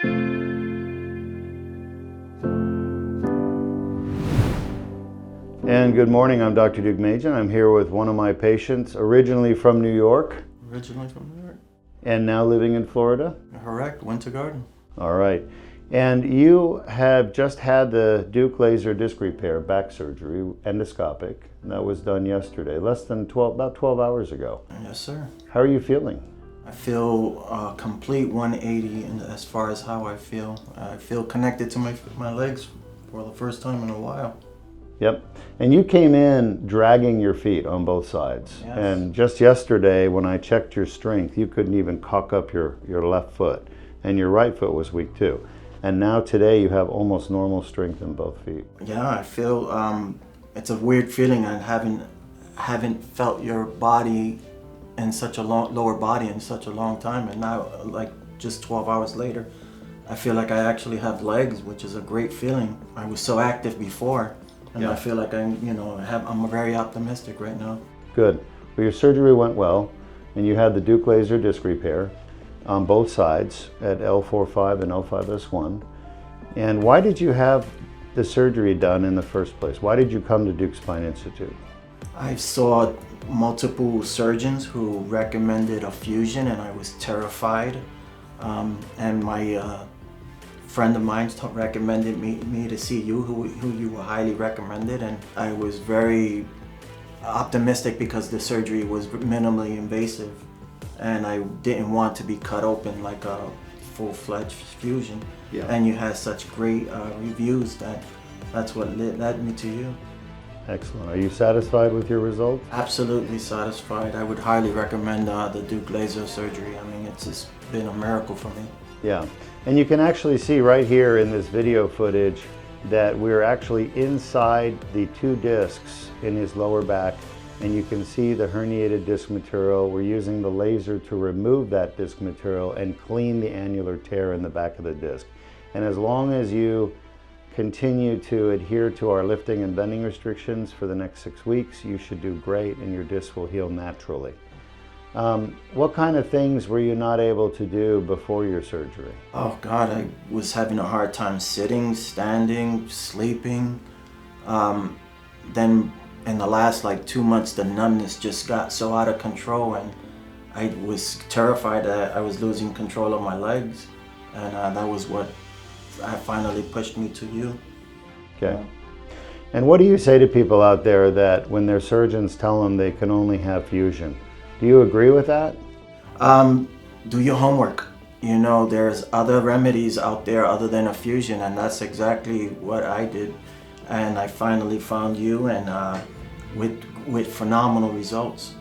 And good morning, I'm Dr. Deuk. I'm here with one of my patients, originally from New York. Originally from New York. And now living in Florida? Correct, Winter Garden. All right. And you have just had the Deuk laser disc repair, back surgery, endoscopic. And that was done yesterday, about 12 hours ago. Yes, sir. How are you feeling? I feel a complete 180 as far as how I feel. I feel connected to my legs for the first time in a while. Yep. And you came in dragging your feet on both sides. Yes. And just yesterday, when I checked your strength, you couldn't even cock up your left foot. And your right foot was weak too. And now today, you have almost normal strength in both feet. Yeah, I feel it's a weird feeling. I haven't felt your body in such a lower body in such a long time. And now, like just 12 hours later, I feel like I actually have legs, which is a great feeling. I was so active before. And yeah. I feel like I'm very optimistic right now. Good. Well, your surgery went well, and you had the Deuk laser disc repair on both sides at L4-5 and L5-S1. And why did you have the surgery done in the first place? Why did you come to Deuk Spine Institute? I saw multiple surgeons who recommended a fusion, and I was terrified. And my friend of mine recommended me to see you, who you were highly recommended, and I was very optimistic because the surgery was minimally invasive, and I didn't want to be cut open like a full-fledged fusion. Yeah. And you had such great reviews that's what led me to you. Excellent. Are you satisfied with your results? Absolutely satisfied. I would highly recommend the Deuk laser surgery. I mean, it's just been a miracle for me. Yeah, and you can actually see right here in this video footage that we're actually inside the two discs in his lower back, and you can see the herniated disc material. We're using the laser to remove that disc material and clean the annular tear in the back of the disc. And as long as you continue to adhere to our lifting and bending restrictions for the next 6 weeks, you should do great and your disc will heal naturally. What kind of things were you not able to do before your surgery? Oh God, I was having a hard time sitting, standing, sleeping. Then in the last 2 months, the numbness just got so out of control, and I was terrified that I was losing control of my legs. And that was what finally pushed me to you. Okay. And what do you say to people out there that when their surgeons tell them they can only have fusion? Do you agree with that? Do your homework. You know, there's other remedies out there other than a fusion, and that's exactly what I did. And I finally found you, and with phenomenal results.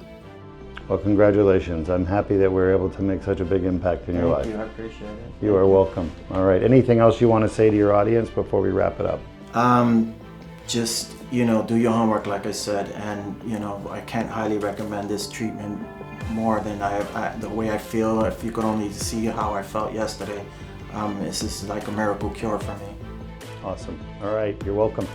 Well, congratulations. I'm happy that we're able to make such a big impact in your life. Thank you, I appreciate it. You are welcome. All right, anything else you want to say to your audience before we wrap it up? Just, do your homework, like I said, and, I can't highly recommend this treatment more than the way I feel. If you could only see how I felt yesterday, this is like a miracle cure for me. Awesome. All right, you're welcome.